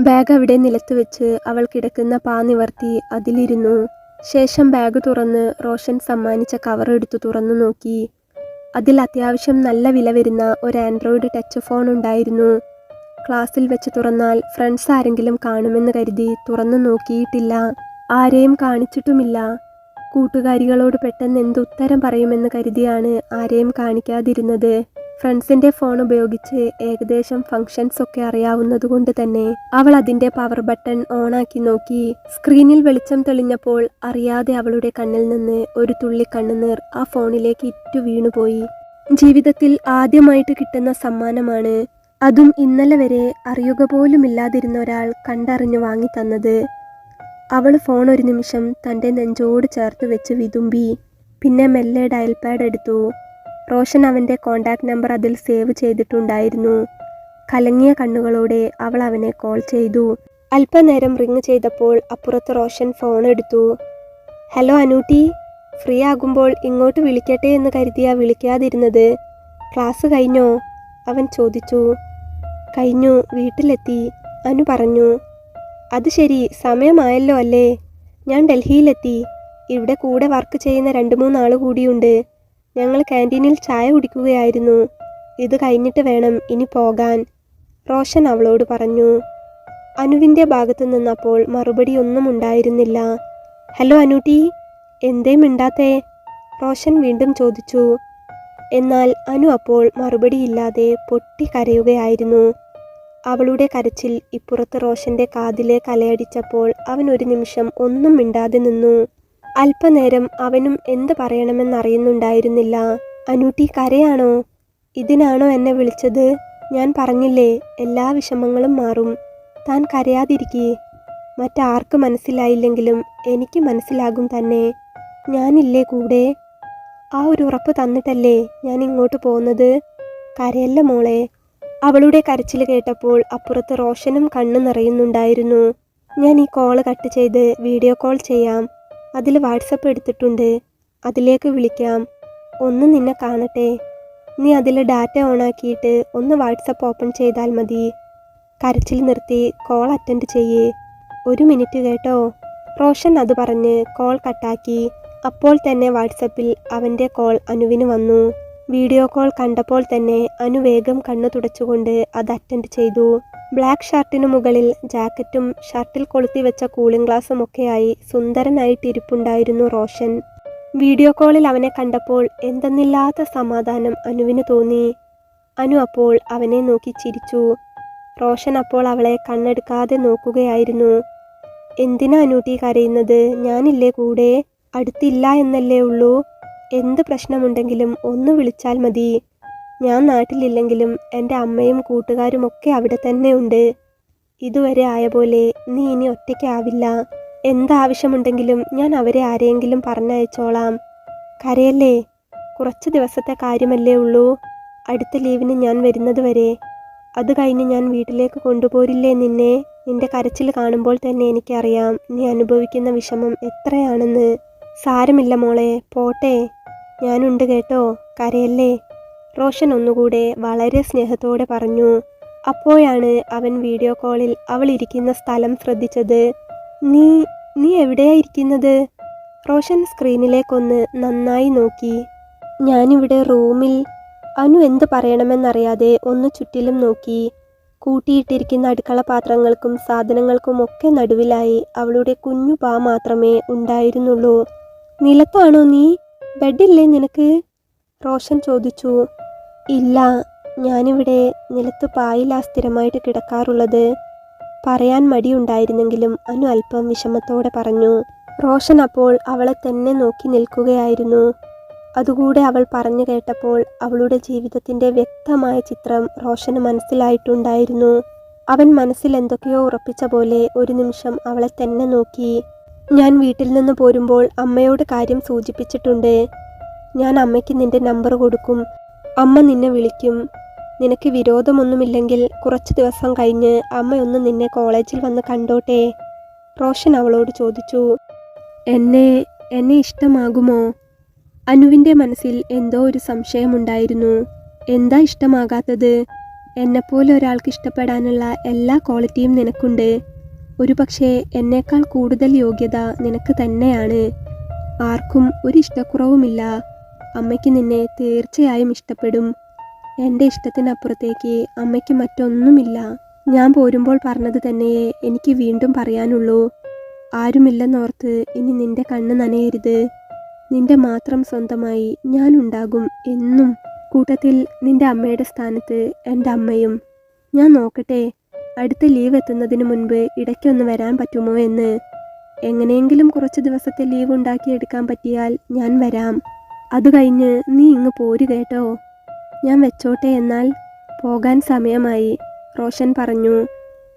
ബാഗ് അവിടെ നിലത്ത് വെച്ച് അവൾ കിടക്കുന്ന പാ നിവർത്തി അതിലിരുന്നു. ശേഷം ബാഗ് തുറന്ന് റോഷൻ സമ്മാനിച്ച കവർ എടുത്തു തുറന്നു നോക്കി. അതിൽ അത്യാവശ്യം നല്ല വില വരുന്ന ഒരു ആൻഡ്രോയിഡ് ടച്ച് ഫോൺ ഉണ്ടായിരുന്നു. ക്ലാസ്സിൽ വെച്ച് തുറന്നാൽ ഫ്രണ്ട്സ് ആരെങ്കിലും കാണുമെന്ന് കരുതി തുറന്നു നോക്കിയിട്ടില്ല. ആരെയും കാണിച്ചിട്ടുമില്ല. കൂട്ടുകാരികളോട് പെട്ടെന്ന് എന്തുത്തരം പറയുമെന്ന് കരുതിയാണ് ആരെയും കാണിക്കാതിരുന്നത്. ഫ്രണ്ട്സിൻ്റെ ഫോൺ ഉപയോഗിച്ച് ഏകദേശം ഫങ്ഷൻസ് ഒക്കെ അറിയാവുന്നതുകൊണ്ട് തന്നെ അവൾ അതിൻ്റെ പവർ ബട്ടൺ ഓണാക്കി നോക്കി. സ്ക്രീനിൽ വെളിച്ചം തെളിഞ്ഞപ്പോൾ അറിയാതെ അവളുടെ കണ്ണിൽ നിന്ന് ഒരു തുള്ളി കണ്ണുനീർ ആ ഫോണിലേക്ക് ഇറ്റു വീണുപോയി. ജീവിതത്തിൽ ആദ്യമായിട്ട് കിട്ടുന്ന സമ്മാനമാണ്. അതും ഇന്നലെ വരെ അറിയുക പോലുമില്ലാതിരുന്ന ഒരാൾ കണ്ടറിഞ്ഞു വാങ്ങി തന്നത്. അവൾ ഫോൺ ഒരു നിമിഷം തൻ്റെ നെഞ്ചോട് ചേർത്ത് വെച്ച് വിതുമ്പി. പിന്നെ മെല്ലെ ഡയൽ പാഡ് എടുത്തു. റോഷൻ അവൻ്റെ കോണ്ടാക്ട് നമ്പർ അതിൽ സേവ് ചെയ്തിട്ടുണ്ടായിരുന്നു. കലങ്ങിയ കണ്ണുകളോടെ അവൾ അവനെ കോൾ ചെയ്തു. അല്പനേരം റിങ് ചെയ്തപ്പോൾ അപ്പുറത്ത് റോഷൻ ഫോൺ എടുത്തു. ഹലോ അനൂട്ടി, ഫ്രീ ആകുമ്പോൾ ഇങ്ങോട്ട് വിളിക്കട്ടെ എന്ന് കരുതിയാ വിളിക്കാതിരുന്നത്. ക്ലാസ് കഴിഞ്ഞോ? അവൻ ചോദിച്ചു. കഴിഞ്ഞു, വീട്ടിലെത്തി, അനു പറഞ്ഞു. അത് ശരി, സമയമായല്ലോ അല്ലേ? ഞാൻ ഡൽഹിയിലെത്തി. ഇവിടെ കൂടെ വർക്ക് ചെയ്യുന്ന 2-3 ആൾ കൂടിയുണ്ട്. ഞങ്ങൾ ക്യാൻറ്റീനിൽ ചായ കുടിക്കുകയായിരുന്നു. ഇത് കഴിഞ്ഞിട്ട് വേണം ഇനി പോകാൻ, റോഷൻ അവളോട് പറഞ്ഞു. അനുവിൻ്റെ ഭാഗത്തു നിന്നപ്പോൾ മറുപടി ഒന്നും ഉണ്ടായിരുന്നില്ല. ഹലോ അനൂട്ടി, എന്തേ മിണ്ടാത്തേ? റോഷൻ വീണ്ടും ചോദിച്ചു. എന്നാൽ അനു അപ്പോൾ മറുപടിയില്ലാതെ പൊട്ടിക്കരയുകയായിരുന്നു. അവളുടെ കരച്ചിൽ ഇപ്പുറത്ത് റോഷന്റെ കാതിലേക്ക് അലയടിച്ചപ്പോൾ അവൻ ഒരു നിമിഷം ഒന്നും മിണ്ടാതെ നിന്നു. അല്പനേരം അവനും എന്ത് പറയണമെന്നറിയുന്നുണ്ടായിരുന്നില്ല. അനൂട്ടി കരയാണോ? ഇതിനാണോ എന്നെ വിളിച്ചത്? ഞാൻ പറഞ്ഞില്ലേ എല്ലാ വിഷമങ്ങളും മാറും. താൻ കരയാതിരിക്കേ. മറ്റാർക്ക് മനസ്സിലായില്ലെങ്കിലും എനിക്ക് മനസ്സിലാകും തന്നെ. ഞാനില്ലേ കൂടെ. ആ ഒരു ഉറപ്പ് തന്നിട്ടല്ലേ ഞാൻ ഇങ്ങോട്ട് പോകുന്നത്. കരയല്ല മോളെ. അവളുടെ കരച്ചിൽ കേട്ടപ്പോൾ അപ്പുറത്ത് റോഷനും കണ്ണു നിറയുന്നുണ്ടായിരുന്നു. ഞാൻ ഈ കോള് കട്ട് ചെയ്ത് വീഡിയോ കോൾ ചെയ്യാം. അതിൽ വാട്സപ്പ് എടുത്തിട്ടുണ്ട്. അതിലേക്ക് വിളിക്കാം. ഒന്ന് നിന്നെ കാണട്ടെ. നീ അതിൽ ഡാറ്റ ഓണാക്കിയിട്ട് ഒന്ന് വാട്സപ്പ് ഓപ്പൺ ചെയ്താൽ മതി. കരച്ചിൽ നിർത്തി കോൾ അറ്റൻഡ് ചെയ്യേ. 1 മിനിറ്റ് കേട്ടോ. റോഷൻ അത് പറഞ്ഞ് കോൾ കട്ടാക്കി. അപ്പോൾ തന്നെ വാട്സപ്പിൽ അവൻ്റെ കോൾ അനുവിന് വന്നു. വീഡിയോ കോൾ കണ്ടപ്പോൾ തന്നെ അനു വേഗം കണ്ണു തുടച്ചുകൊണ്ട് അത് അറ്റൻഡ് ചെയ്തു. ബ്ലാക്ക് ഷർട്ടിനു മുകളിൽ ജാക്കറ്റും ഷർട്ടിൽ കൊളുത്തി വെച്ച കൂളിംഗ് ഗ്ലാസും ഒക്കെയായി സുന്ദരനായിട്ടിരിപ്പുണ്ടായിരുന്നു റോഷൻ. വീഡിയോ കോളിൽ അവനെ കണ്ടപ്പോൾ എന്തെന്നില്ലാത്ത സമാധാനം അനുവിന് തോന്നി. അനു അപ്പോൾ അവനെ നോക്കി ചിരിച്ചു. റോഷൻ അപ്പോൾ അവളെ കണ്ണെടുക്കാതെ നോക്കുകയായിരുന്നു. എന്തിനാ അനൂട്ടി കരയുന്നത്? ഞാനില്ലേ കൂടെ. അടുത്തില്ല എന്നല്ലേ ഉള്ളൂ. എന്ത് പ്രശ്നമുണ്ടെങ്കിലും ഒന്ന് വിളിച്ചാൽ മതി. ഞാൻ നാട്ടിലില്ലെങ്കിലും എൻ്റെ അമ്മയും കൂട്ടുകാരും ഒക്കെ അവിടെ തന്നെ ഉണ്ട്. ഇതുവരെ ആയ പോലെ നീ ഇനി ഒറ്റയ്ക്കാവില്ല. എന്താവശ്യമുണ്ടെങ്കിലും ഞാൻ അവരെ ആരെയെങ്കിലും പറഞ്ഞയച്ചോളാം. കരയല്ലേ. കുറച്ച് ദിവസത്തെ കാര്യമല്ലേ ഉള്ളൂ. അടുത്ത ലീവിന് ഞാൻ വരുന്നത് വരെ. അത് കഴിഞ്ഞ് ഞാൻ വീട്ടിലേക്ക് കൊണ്ടുപോരില്ലേ നിന്നെ. നിന്റെ കരച്ചിൽ കാണുമ്പോൾ തന്നെ എനിക്കറിയാം നീ അനുഭവിക്കുന്ന വിഷമം എത്രയാണെന്ന്. സാരമില്ല മോളെ, പോട്ടെ. ഞാനുണ്ട് കേട്ടോ. കരയല്ലേ. റോഷൻ ഒന്നുകൂടെ വളരെ സ്നേഹത്തോടെ പറഞ്ഞു. അപ്പോഴാണ് അവൻ വീഡിയോ കോളിൽ അവൾ ഇരിക്കുന്ന സ്ഥലം ശ്രദ്ധിച്ചത്. നീ എവിടെയാ ഇരിക്കുന്നത്? റോഷൻ സ്ക്രീനിലേക്കൊന്ന് നന്നായി നോക്കി. ഞാനിവിടെ റൂമിൽ. അനു എന്ത് പറയണമെന്നറിയാതെ ഒന്ന് ചുറ്റിലും നോക്കി. കൂട്ടിയിട്ടിരിക്കുന്ന അടുക്കള പാത്രങ്ങൾക്കും സാധനങ്ങൾക്കും ഒക്കെ നടുവിലായി അവളുടെ കുഞ്ഞു പാ മാത്രമേ ഉണ്ടായിരുന്നുള്ളൂ. നിലത്താണോ നീ? ബെഡില്ലേ നിനക്ക്? റോഷൻ ചോദിച്ചു. ഇല്ല, ഞാനിവിടെ നിലത്ത് പായിലാ സ്ഥിരമായിട്ട് കിടക്കാറുള്ളത്. പറയാൻ മടിയുണ്ടായിരുന്നെങ്കിലും അനു അല്പം വിഷമത്തോടെ പറഞ്ഞു. റോഷൻ അപ്പോൾ അവളെ തന്നെ നോക്കി നിൽക്കുകയായിരുന്നു. അതുകൂടെ അവൾ പറഞ്ഞു കേട്ടപ്പോൾ അവളുടെ ജീവിതത്തിൻ്റെ വ്യക്തമായ ചിത്രം റോഷന് മനസ്സിലായിട്ടുണ്ടായിരുന്നു. അവൻ മനസ്സിൽ എന്തൊക്കെയോ ഉറപ്പിച്ച പോലെ ഒരു നിമിഷം അവളെ തന്നെ നോക്കി. ഞാൻ വീട്ടിൽ നിന്ന് പോരുമ്പോൾ അമ്മയോട് കാര്യം സൂചിപ്പിച്ചിട്ടുണ്ട്. ഞാൻ അമ്മയ്ക്ക് നിന്റെ നമ്പർ കൊടുക്കും. അമ്മ നിന്നെ വിളിക്കും. നിനക്ക് വിരോധമൊന്നുമില്ലെങ്കിൽ കുറച്ച് ദിവസം കഴിഞ്ഞ് അമ്മയൊന്ന് നിന്നെ കോളേജിൽ വന്ന് കണ്ടോട്ടെ. റോഷൻ അവളോട് ചോദിച്ചു. എന്നെ ഇഷ്ടമാകുമോ? അനുവിൻ്റെ മനസ്സിൽ എന്തോ ഒരു സംശയമുണ്ടായിരുന്നു. എന്താ ഇഷ്ടമാകാത്തത്? എന്നെപ്പോലെ ഒരാൾക്ക് ഇഷ്ടപ്പെടാനുള്ള എല്ലാ ക്വാളിറ്റിയും നിനക്കുണ്ട്. ഒരുപക്ഷെ എന്നേക്കാൾ കൂടുതൽ യോഗ്യത നിനക്ക് തന്നെയാണ്. ആർക്കും ഒരു ഇഷ്ടക്കുറവുമില്ല. അമ്മയ്ക്ക് നിന്നെ തീർച്ചയായും ഇഷ്ടപ്പെടും. എൻ്റെ ഇഷ്ടത്തിനപ്പുറത്തേക്ക് അമ്മയ്ക്ക് മറ്റൊന്നുമില്ല. ഞാൻ പോരുമ്പോൾ പറഞ്ഞത് തന്നെയേ എനിക്ക് വീണ്ടും പറയാനുള്ളൂ. ആരുമില്ലെന്നോർത്ത് ഇനി നിന്റെ കണ്ണ് നനയരുത്. നിന്റെ മാത്രം സ്വന്തമായി ഞാനുണ്ടാകും എന്നും. കൂട്ടത്തിൽ നിന്റെ അമ്മയുടെ സ്ഥാനത്ത് എൻ്റെ അമ്മയും. ഞാൻ നോക്കട്ടെ, അടുത്ത ലീവ് എത്തുന്നതിന് മുൻപ് ഇടയ്ക്കൊന്ന് വരാൻ പറ്റുമോ എന്ന്. എങ്ങനെയെങ്കിലും കുറച്ച് ദിവസത്തെ ലീവ് ഉണ്ടാക്കിയെടുക്കാൻ പറ്റിയാൽ ഞാൻ വരാം. അത് കഴിഞ്ഞ് നീ ഇങ്ങ് പോരു കേട്ടോ. ഞാൻ വെച്ചോട്ടെ എന്നാൽ. പോകാൻ സമയമായി, റോഷൻ പറഞ്ഞു.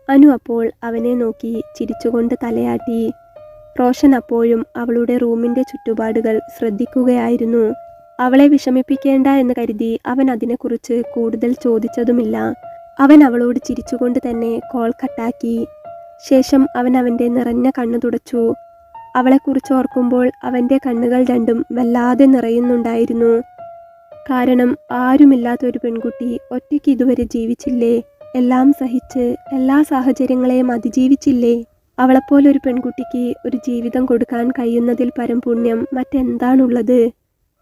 അനു അപ്പോൾ അവനെ നോക്കി ചിരിച്ചുകൊണ്ട് തലയാട്ടി. റോഷൻ അപ്പോഴും അവളുടെ റൂമിൻ്റെ ചുറ്റുപാടുകൾ ശ്രദ്ധിക്കുകയായിരുന്നു. അവളെ വിഷമിപ്പിക്കേണ്ട എന്ന് കരുതി അവൻ അതിനെക്കുറിച്ച് കൂടുതൽ ചോദിച്ചതുമില്ല. അവൻ അവളോട് ചിരിച്ചുകൊണ്ട് തന്നെ കോൾ കട്ടാക്കി. ശേഷം അവൻ അവൻ്റെ നിറഞ്ഞ കണ്ണു തുടച്ചു. അവളെക്കുറിച്ച് ഓർക്കുമ്പോൾ അവൻ്റെ കണ്ണുകൾ രണ്ടും വല്ലാതെ നിറയുന്നുണ്ടായിരുന്നു. കാരണം ആരുമില്ലാത്തൊരു പെൺകുട്ടി ഒറ്റയ്ക്ക് ഇതുവരെ ജീവിച്ചില്ലേ? എല്ലാം സഹിച്ച് എല്ലാ സാഹചര്യങ്ങളെയും അതിജീവിച്ചില്ലേ? അവളെപ്പോലൊരു പെൺകുട്ടിക്ക് ഒരു ജീവിതം കൊടുക്കാൻ കഴിയുന്നതിൽ പരം പുണ്യം മറ്റെന്താണുള്ളത്?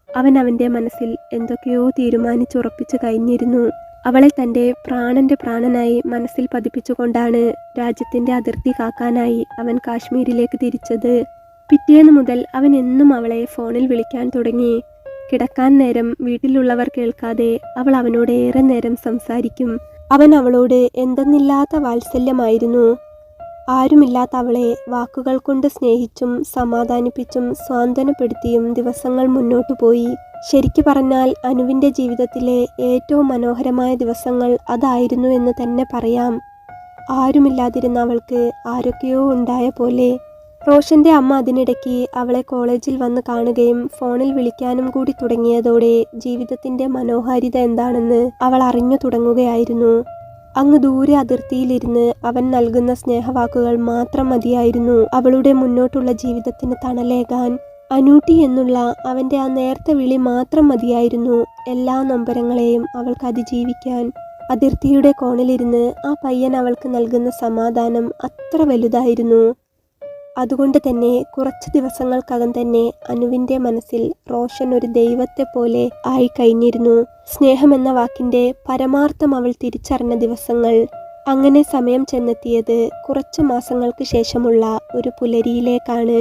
അവൻ അവൻ്റെ മനസ്സിൽ എന്തൊക്കെയോ തീരുമാനിച്ചുറപ്പിച്ചു കഴിഞ്ഞിരുന്നു. അവളെ തൻ്റെ പ്രാണന്റെ പ്രാണനായി മനസ്സിൽ പതിപ്പിച്ചുകൊണ്ടാണ് രാജ്യത്തിൻ്റെ അതിർത്തി കാക്കാനായി അവൻ കാശ്മീരിലേക്ക് തിരിച്ചത്. പിറ്റേന്ന് മുതൽ അവൻ എന്നും അവളെ ഫോണിൽ വിളിക്കാൻ തുടങ്ങി. കിടക്കാൻ നേരം വീട്ടിലുള്ളവർ കേൾക്കാതെ അവൾ അവനോട് ഏറെ നേരം സംസാരിക്കും. അവൻ അവളോട് എന്തെന്നില്ലാത്ത വാത്സല്യമായിരുന്നു. ആരുമില്ലാത്ത അവളെ വാക്കുകൾ കൊണ്ട് സ്നേഹിച്ചും സമാധാനിപ്പിച്ചും സാന്ത്വനപ്പെടുത്തിയും ദിവസങ്ങൾ മുന്നോട്ടു പോയി. ശരിക്കു പറഞ്ഞാൽ അനുവിൻ്റെ ജീവിതത്തിലെ ഏറ്റവും മനോഹരമായ ദിവസങ്ങൾ അതായിരുന്നു എന്ന് തന്നെ പറയാം. ആരുമില്ലാതിരുന്ന അവൾക്ക് ആരൊക്കെയോ ഉണ്ടായ പോലെ. റോഷന്റെ അമ്മ അതിനിടയ്ക്ക് അവളെ കോളേജിൽ വന്ന് കാണുകയും ഫോണിൽ വിളിക്കാനും കൂടി തുടങ്ങിയതോടെ ജീവിതത്തിന്റെ മനോഹാരിത എന്താണെന്ന് അവൾ അറിഞ്ഞു തുടങ്ങുകയായിരുന്നു. അങ്ങ് ദൂരെ അതിർത്തിയിലിരുന്ന് അവൻ നൽകുന്ന സ്നേഹവാക്കുകൾ മാത്രം മതിയായിരുന്നു അവളുടെ മുന്നോട്ടുള്ള ജീവിതത്തിന് തണലേകാൻ. അനൂട്ടി എന്നുള്ള അവൻ്റെ ആ നേർത്ത വിളി മാത്രം മതിയായിരുന്നു എല്ലാ നൊമ്പരങ്ങളെയും അവൾക്ക് അതിജീവിക്കാൻ. അതിർത്തിയുടെ കോണിലിരുന്ന് ആ പയ്യൻ അവൾക്ക് നൽകുന്ന സമാധാനം അത്ര വലുതായിരുന്നു. അതുകൊണ്ട് തന്നെ കുറച്ച് ദിവസങ്ങൾക്കകം തന്നെ അനുവിൻ്റെ മനസ്സിൽ റോഷൻ ഒരു ദൈവത്തെ പോലെ ആയി കഴിഞ്ഞിരുന്നു. സ്നേഹമെന്ന വാക്കിൻ്റെ പരമാർത്ഥം അവൾ തിരിച്ചറിഞ്ഞ ദിവസങ്ങൾ. അങ്ങനെ സമയം ചെന്നെത്തിയത് കുറച്ചു മാസങ്ങൾക്ക് ശേഷമുള്ള ഒരു പുലരിയിലേക്കാണ്.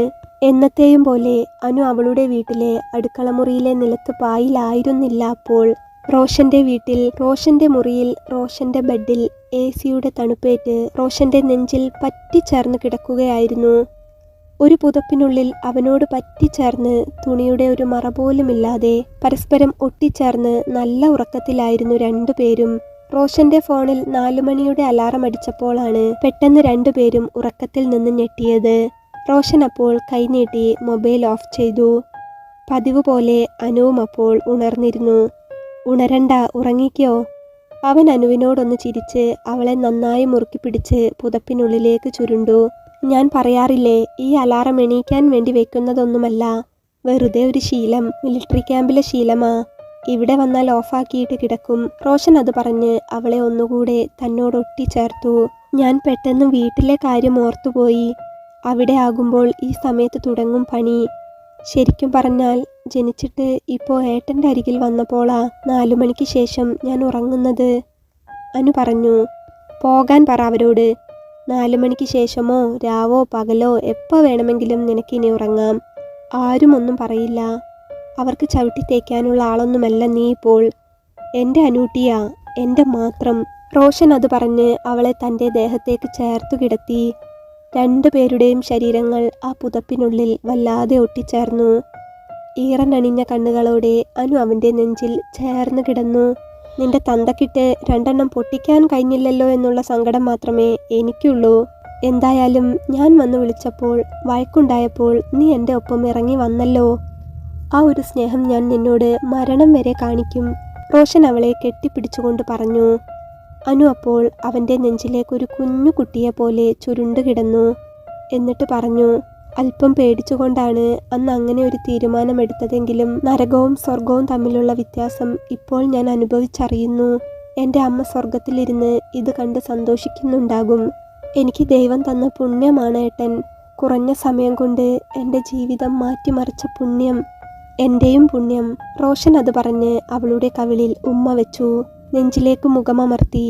എന്നത്തെയും പോലെ അനു അവളുടെ വീട്ടിലെ അടുക്കളമുറിയിലെ നിലത്ത് പായിലായിരുന്നില്ല അപ്പോൾ. റോഷന്റെ വീട്ടിൽ, റോഷന്റെ മുറിയിൽ, റോഷന്റെ ബെഡിൽ AC-യുടെ തണുപ്പേറ്റ് റോഷന്റെ നെഞ്ചിൽ പറ്റിച്ചേർന്ന് കിടക്കുകയായിരുന്നു. ഒരു പുതപ്പിനുള്ളിൽ അവനോട് പറ്റിച്ചേർന്ന് തുണിയുടെ ഒരു മറ പോലുമില്ലാതെ പരസ്പരം ഒട്ടിച്ചേർന്ന് നല്ല ഉറക്കത്തിലായിരുന്നു രണ്ടുപേരും. റോഷന്റെ ഫോണിൽ 4 മണിയുടെ അലാറം അടിച്ചപ്പോഴാണ് പെട്ടെന്ന് രണ്ടുപേരും ഉറക്കത്തിൽ നിന്ന് ഞെട്ടിയത്. റോഷൻ അപ്പോൾ കൈനീട്ടി മൊബൈൽ ഓഫ് ചെയ്തു. പതിവ് പോലെ അനുവും അപ്പോൾ ഉണർന്നിരുന്നു. ഉണരണ്ട, ഉറങ്ങിക്കോ. അവൻ അനുവിനോടൊന്ന് ചിരിച്ച് അവളെ നന്നായി മുറുക്കി പിടിച്ച് പുതപ്പിനുള്ളിലേക്ക് ചുരുണ്ടു. ഞാൻ പറയാറില്ലേ, ഈ അലാറം എണീക്കാൻ വേണ്ടി വെക്കുന്നതൊന്നുമല്ല, വെറുതെ ഒരു ശീലം, മിലിറ്ററി ക്യാമ്പിലെ ശീലമാ. ഇവിടെ വന്നാൽ ഓഫാക്കിയിട്ട് കിടക്കും. റോഷൻ അത് പറഞ്ഞ് അവളെ ഒന്നുകൂടെ തന്നോടൊട്ടിച്ചേർത്തു. ഞാൻ പെട്ടെന്ന് വീട്ടിലെ കാര്യം ഓർത്തുപോയി. അവിടെ ആകുമ്പോൾ ഈ സമയത്ത് തുടങ്ങും പണി. ശരിക്കും പറഞ്ഞാൽ ജനിച്ചിട്ട് ഇപ്പോൾ ഏട്ടൻ്റെ അരികിൽ വന്നപ്പോളാ 4 മണിക്ക് ശേഷം ഞാൻ ഉറങ്ങുന്നത്. അനു പറഞ്ഞു. പോകാൻ പറ അവരോട്. 4 മണിക്ക് ശേഷമോ രാവോ പകലോ എപ്പോൾ വേണമെങ്കിലും നിനക്കിനി ഉറങ്ങാം. ആരും ഒന്നും പറയില്ല. അവർക്ക് ചവിട്ടി തേക്കാനുള്ള ആളൊന്നുമല്ല നീ ഇപ്പോൾ. എൻ്റെ അനൂട്ടിയാ, എൻ്റെ മാത്രം. റോഷൻ അത് പറഞ്ഞ് അവളെ തൻ്റെ ദേഹത്തേക്ക് ചേർത്തു കിടത്തി. രണ്ടുപേരുടെയും ശരീരങ്ങൾ ആ പുതപ്പിനുള്ളിൽ വല്ലാതെ ഒട്ടിച്ചേർന്നു. ഈറനണിഞ്ഞ കണ്ണുകളോടെ അനു അവൻ്റെ നെഞ്ചിൽ ചേർന്ന് കിടന്നു. നിന്റെ തന്തക്കിട്ട് 2 എണ്ണം പൊട്ടിക്കാൻ കഴിഞ്ഞില്ലല്ലോ എന്നുള്ള സങ്കടം മാത്രമേ എനിക്കുള്ളൂ. എന്തായാലും ഞാൻ വന്ന് വിളിച്ചപ്പോൾ വഴക്കുണ്ടായപ്പോൾ നീ എൻ്റെ ഒപ്പം ഇറങ്ങി വന്നല്ലോ. ആ ഒരു സ്നേഹം ഞാൻ നിന്നോട് മരണം വരെ കാണിക്കും. റോഷൻ അവളെ കെട്ടിപ്പിടിച്ചുകൊണ്ട് പറഞ്ഞു. അനു അപ്പോൾ അവൻ്റെ നെഞ്ചിലേക്ക് ഒരു കുഞ്ഞു കുട്ടിയെ പോലെ ചുരുണ്ടു കിടന്നു. എന്നിട്ട് പറഞ്ഞു, അല്പം പേടിച്ചുകൊണ്ടാണ് അന്ന് അങ്ങനെ ഒരു തീരുമാനമെടുത്തതെങ്കിലും നരകവും സ്വർഗവും തമ്മിലുള്ള വ്യത്യാസം ഇപ്പോൾ ഞാൻ അനുഭവിച്ചറിയുന്നു. എൻ്റെ അമ്മ സ്വർഗത്തിലിരുന്ന് ഇത് കണ്ട് സന്തോഷിക്കുന്നുണ്ടാകും. എനിക്ക് ദൈവം തന്ന പുണ്യമാണ് ഏട്ടൻ. കുറഞ്ഞ സമയം കൊണ്ട് എൻ്റെ ജീവിതം മാറ്റിമറിച്ച പുണ്യം, എൻ്റെയും പുണ്യം. റോഷൻ അത് പറഞ്ഞ് അവളുടെ കവിളിൽ ഉമ്മ വെച്ചു. നെഞ്ചിലേക്ക് മുഖമമർത്തി.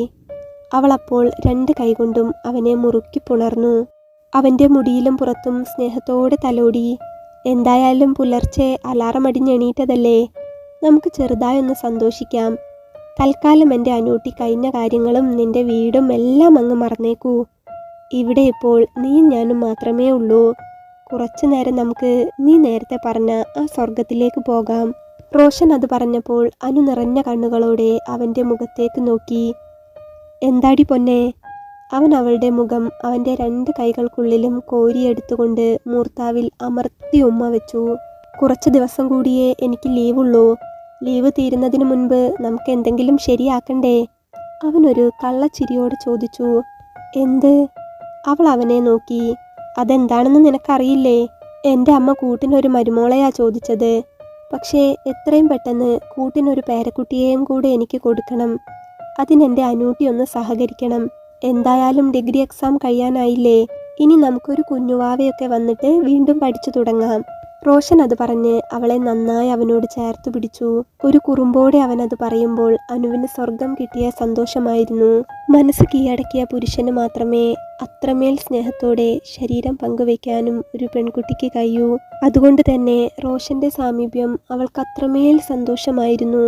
അവൾ അപ്പോൾ 2 കൈകൊണ്ടും അവനെ മുറുക്കി പുണർന്നു. അവൻ്റെ മുടിയിലും പുറത്തും സ്നേഹത്തോടെ തലോടി. എന്തായാലും പുലർച്ചെ അലാറം അടിഞ്ഞെണീറ്റതല്ലേ, നമുക്ക് ചെറുതായൊന്ന് സന്തോഷിക്കാം. തൽക്കാലം എൻ്റെ അനൂട്ടി കഴിഞ്ഞ കാര്യങ്ങളും നിന്റെ വീടും എല്ലാം അങ്ങ് മറന്നേക്കൂ. ഇവിടെ ഇപ്പോൾ നീയും ഞാനും മാത്രമേ ഉള്ളൂ. കുറച്ചു നേരം നമുക്ക് നീ നേരത്തെ പറഞ്ഞ ആ സ്വർഗത്തിലേക്ക് പോകാം. റോഷൻ അത് പറഞ്ഞപ്പോൾ അനു നിറഞ്ഞ കണ്ണുകളോടെ അവൻ്റെ മുഖത്തേക്ക് നോക്കി. എന്താടി പൊന്നെ? അവൻ അവളുടെ മുഖം അവൻ്റെ 2 കൈകൾക്കുള്ളിലും കോരിയെടുത്തുകൊണ്ട് മൂർത്താവിൽ അമർത്തി ഉമ്മ വെച്ചു. കുറച്ച് ദിവസം കൂടിയേ എനിക്ക് ലീവുള്ളൂ. ലീവ് തീരുന്നതിന് മുൻപ് നമുക്ക് എന്തെങ്കിലും ശരിയാക്കണ്ടേ? അവനൊരു കള്ളച്ചിരിയോട് ചോദിച്ചു. എന്ത്? അവൾ അവനെ നോക്കി. അതെന്താണെന്ന് നിനക്കറിയില്ലേ? എൻ്റെ അമ്മ കൂട്ടിനൊരു മരുമോളെയാ ചോദിച്ചത്. പക്ഷേ എത്രയും പെട്ടെന്ന് കൂട്ടിനൊരു പേരക്കുട്ടിയെയും കൂടെ എനിക്ക് കൊടുക്കണം. അതിനെൻ്റെ അനൂട്ടി ഒന്ന് സഹകരിക്കണം. എന്തായാലും ഡിഗ്രി എക്സാം കഴിയാനായില്ലേ, ഇനി നമുക്കൊരു കുഞ്ഞുവാവയൊക്കെ വന്നിട്ട് വീണ്ടും പഠിച്ചു തുടങ്ങാം. റോഷൻ അത് പറഞ്ഞ് അവളെ നന്നായി അവനോട് ചേർത്തു പിടിച്ചു. ഒരു കുറുമ്പോടെ അവനത് പറയുമ്പോൾ അനുവിന് സ്വർഗം കിട്ടിയ സന്തോഷമായിരുന്നു. മനസ്സ് കീഴടക്കിയ പുരുഷന് മാത്രമേ അത്രമേൽ സ്നേഹത്തോടെ ശരീരം പങ്കുവയ്ക്കാനും ഒരു പെൺകുട്ടിക്ക് കഴിയൂ. അതുകൊണ്ട് തന്നെ റോഷന്റെ സാമീപ്യം അവൾക്ക് അത്രമേൽ സന്തോഷമായിരുന്നു.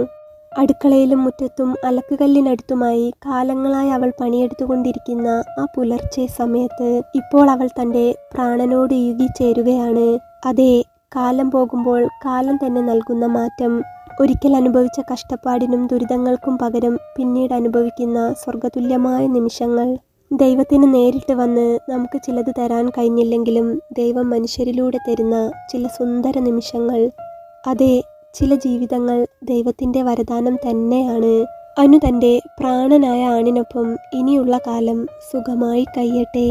അടുക്കളയിലും മുറ്റത്തും അലക്കുകല്ലിനടുത്തുമായി കാലങ്ങളായി അവൾ പണിയെടുത്തുകൊണ്ടിരിക്കുന്ന ആ പുലർച്ചെ സമയത്ത് ഇപ്പോൾ അവൾ തൻ്റെ പ്രാണനോട് ഇഴുകിച്ചേരുകയാണ്. അതെ, കാലം പോകുമ്പോൾ കാലം തന്നെ നൽകുന്ന മാറ്റം, ഒരിക്കൽ അനുഭവിച്ച കഷ്ടപ്പാടിനും ദുരിതങ്ങൾക്കും പകരം പിന്നീട് അനുഭവിക്കുന്ന സ്വർഗതുല്യമായ നിമിഷങ്ങൾ. ദൈവത്തിന് നേരിട്ട് വന്ന് നമുക്ക് ചിലത് തരാൻ കഴിഞ്ഞില്ലെങ്കിലും ദൈവം മനുഷ്യരിലൂടെ തരുന്ന ചില സുന്ദര നിമിഷങ്ങൾ. അതെ, ചില ജീവിതങ്ങൾ ദൈവത്തിൻ്റെ വരദാനം തന്നെയാണ്. അനു തൻ്റെ പ്രാണനായ ആണിനൊപ്പം ഇനിയുള്ള കാലം സുഖമായി കഴിയട്ടെ.